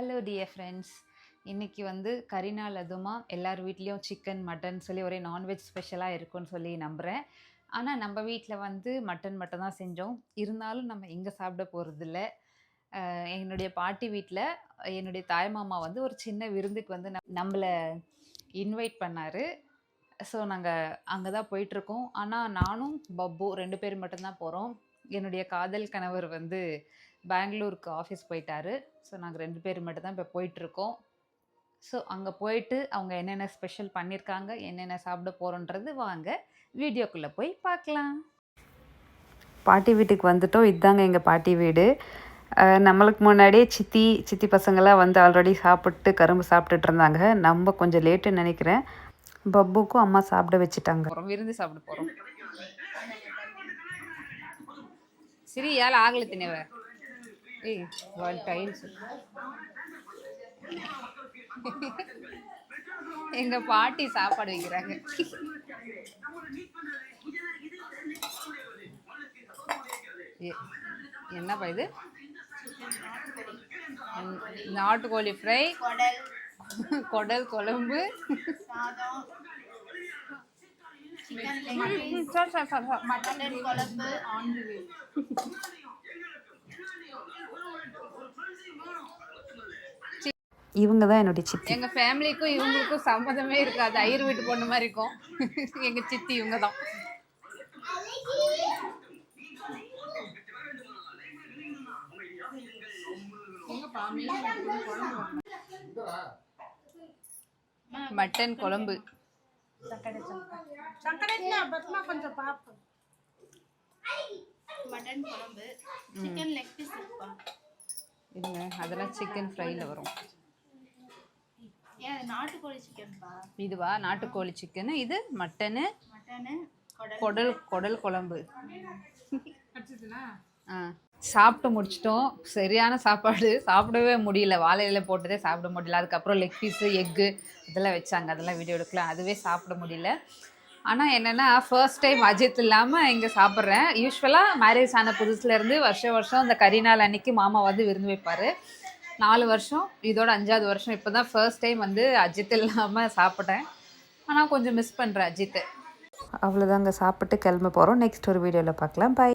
Hello dear friends. இன்னைக்கு வந்து கரிநாள் அதுமா எல்லார் வீட்லேயும் சிக்கன் மட்டன் சொல்லி ஒரே நான்வெஜ் ஸ்பெஷலாக இருக்கும்னு சொல்லி நம்புகிறேன். ஆனால் நம்ம வீட்டில் வந்து மட்டன் மட்டும் தான் செஞ்சோம். இருந்தாலும் நம்ம இங்கே சாப்பிட போகிறதில்ல. என்னுடைய பாட்டி வீட்டில் என்னுடைய தாய்மாமா வந்து ஒரு சின்ன விருந்துக்கு வந்து நம்மளை இன்வைட் பண்ணார். ஸோ நாங்கள் அங்கே தான் போயிட்டுருக்கோம். ஆனால் நானும் பப்பு 2 பேர் மட்டும்தான் போகிறோம். என்னுடைய காதல் கணவர் வந்து பெங்களூருக்கு ஆஃபீஸ் போயிட்டாரு. ஸோ நாங்கள் 2 பேர் மட்டும் தான் இப்போ போயிட்டுருக்கோம். ஸோ அங்கே போயிட்டு அவங்க என்னென்ன ஸ்பெஷல் பண்ணியிருக்காங்க, என்னென்ன சாப்பிட போகிறோன்றது வாங்க வீடியோக்குள்ளே போய் பார்க்கலாம். பாட்டி வீட்டுக்கு வந்துட்டோம். இதுதாங்க எங்கள் பாட்டி வீடு. நம்மளுக்கு முன்னாடியே சித்தி பசங்களாம் வந்து ஆல்ரெடி சாப்பிட்டு கரும்பு சாப்பிட்டுட்டு இருந்தாங்க. நம்ம கொஞ்சம் லேட்டுன்னு நினைக்கிறேன். பப்புக்கும் அம்மா சாப்பிட வச்சுட்டாங்க. விருந்து சாப்பிட போகிறோம். சரி யாழ் ஆகலை தினவ ஏய் டைல்ஸ் எங்க பாட்டி சாப்பாடு வைக்கிறாங்க. என்னப்பா இது? நாட்டுக்கோழி ஃப்ரை, குடல் குழம்பு, இவங்க தான் என்னுடைய சித்தி. எங்கள் ஃபேமிலிக்கும் இவங்களுக்கும் சம்மந்தமே இருக்காது. ஐயர் வீட்டு பொண்ணு மாதிரி இருக்கும் எங்கள் சித்தி. இவங்க தான். மட்டன் குழம்பு, மட்டன் குழம்பு, சிக்கன் லெக் பீஸ் இதுங்க அதெல்லாம் சிக்கன் ஃப்ரைல வரும். நாட்டுக்கோழி சிக்கன்பா. இதுவா நாட்டுக்கோழி சிக்கன். இது மட்டனு, குடல் குழம்பு. சாப்பிட்டு முடிச்சிட்டோம். சரியான சாப்பாடு, சாப்பிடவே முடியல. வாழையில போட்டதே சாப்பிட முடியல. அதுக்கப்புறம் லெக் பீஸு, எக்கு இதெல்லாம் வச்சாங்க. அதெல்லாம் வீடியோ எடுக்கலாம். அதுவே சாப்பிட முடியல. ஆனால் என்னென்னா ஃபர்ஸ்ட் டைம் அஜித் இல்லாமல் இங்கே சாப்பிட்றேன். யூஸ்வலாக மேரேஜ் ஆன புதுசுலேருந்து வருஷம் இந்த கரிநாள் அன்னைக்கு மாமா வந்து விருந்து வைப்பார். 4 வருஷம், இதோட 5வது வருஷம். இப்போ தான் ஃபர்ஸ்ட் டைம் வந்து அஜித் இல்லாமல் சாப்பிட்டேன். ஆனால் கொஞ்சம் மிஸ் பண்ணுறேன் அஜித்தை. அவ்வளோதாங்க, சாப்பிட்டு கிளம்ப போகிறோம். நெக்ஸ்ட் ஒரு வீடியோவில் பார்க்கலாம். பாய்.